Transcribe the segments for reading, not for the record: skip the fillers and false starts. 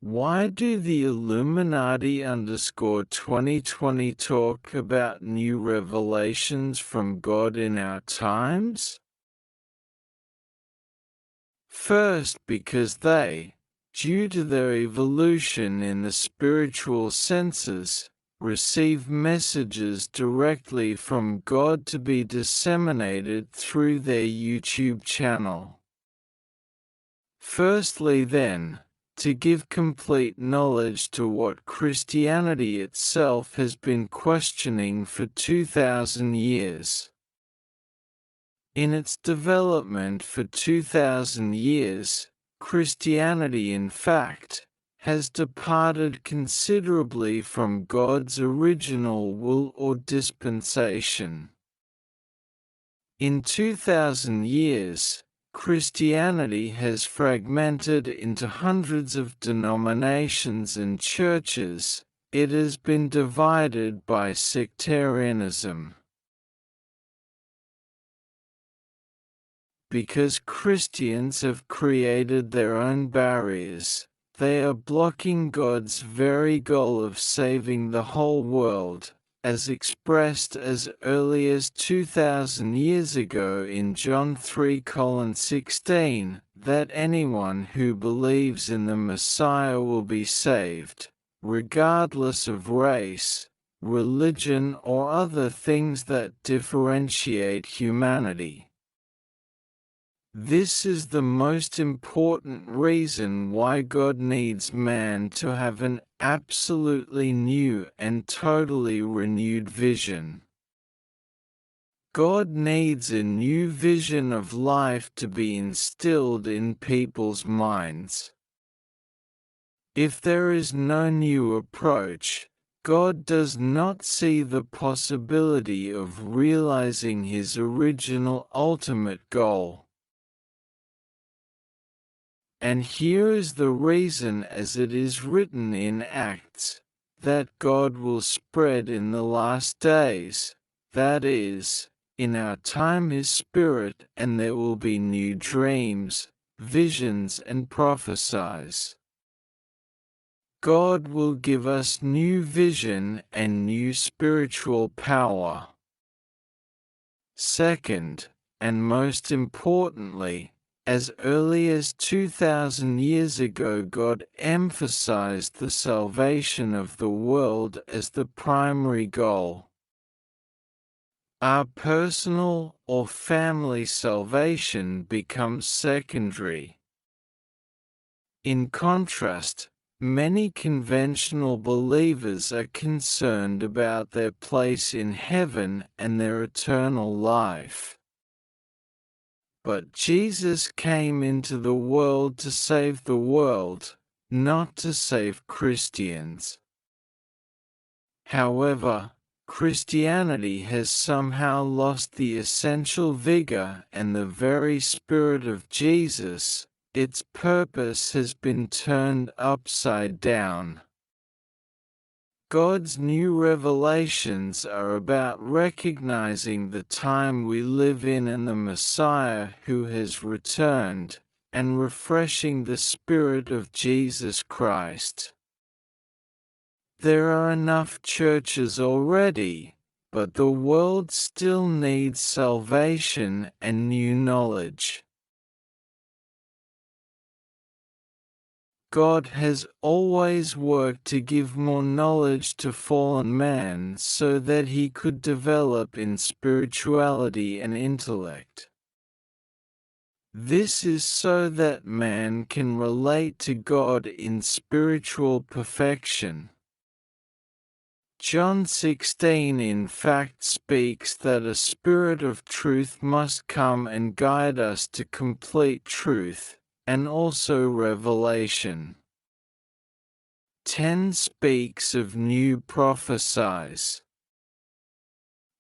Why do the Illuminati _2020 talk about new revelations from God in our times? First, because they, due to their evolution in the spiritual senses, receive messages directly from God to be disseminated through their YouTube channel. Firstly then, to give complete knowledge to what Christianity itself has been questioning for 2,000 years. In its development for 2,000 years, Christianity in fact has departed considerably from God's original will or dispensation. In 2,000 years, Christianity has fragmented into hundreds of denominations and churches. It has been divided by sectarianism. Because Christians have created their own barriers, they are blocking God's very goal of saving the whole world, as expressed as early as 2,000 years ago in John 3:16, that anyone who believes in the Messiah will be saved, regardless of race, religion or other things that differentiate humanity. This is the most important reason why God needs man to have an absolutely new and totally renewed vision. God needs a new vision of life to be instilled in people's minds. If there is no new approach, God does not see the possibility of realizing his original ultimate goal. And here is the reason, as it is written in Acts, that God will spread in the last days, that is, in our time his Spirit, and there will be new dreams, visions and prophecies. God will give us new vision and new spiritual power. Second, and most importantly, as early as 2,000 years ago, God emphasized the salvation of the world as the primary goal. Our personal or family salvation becomes secondary. In contrast, many conventional believers are concerned about their place in heaven and their eternal life. But Jesus came into the world to save the world, not to save Christians. However, Christianity has somehow lost the essential vigor and the very spirit of Jesus. Its purpose has been turned upside down. God's new revelations are about recognizing the time we live in and the Messiah who has returned, and refreshing the Spirit of Jesus Christ. There are enough churches already, but the world still needs salvation and new knowledge. God has always worked to give more knowledge to fallen man so that he could develop in spirituality and intellect. This is so that man can relate to God in spiritual perfection. John 16 in fact speaks that a spirit of truth must come and guide us to complete truth, and also revelation. 10 speaks of new prophecies.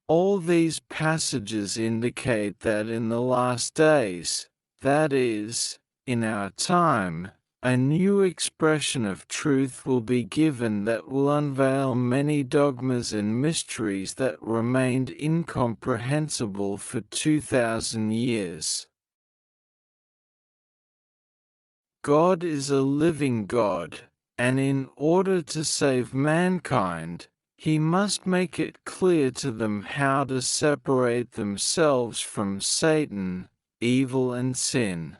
All these passages indicate that in the last days, that is, in our time, a new expression of truth will be given that will unveil many dogmas and mysteries that remained incomprehensible for 2,000 years. God is a living God, and in order to save mankind, he must make it clear to them how to separate themselves from Satan, evil and sin.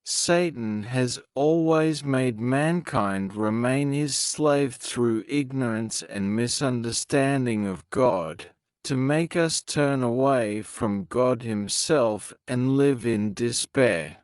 Satan has always made mankind remain his slave through ignorance and misunderstanding of God, to make us turn away from God himself and live in despair.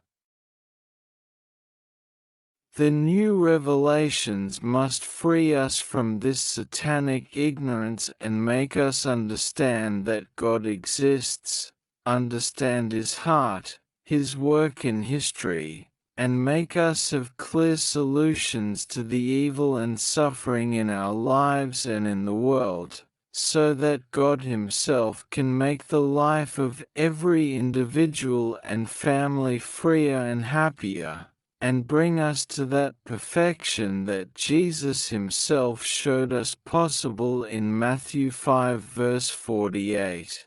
The new revelations must free us from this satanic ignorance and make us understand that God exists, understand his heart, his work in history, and make us have clear solutions to the evil and suffering in our lives and in the world, so that God himself can make the life of every individual and family freer and happier, and bring us to that perfection that Jesus himself showed us possible in Matthew 5 verse 48.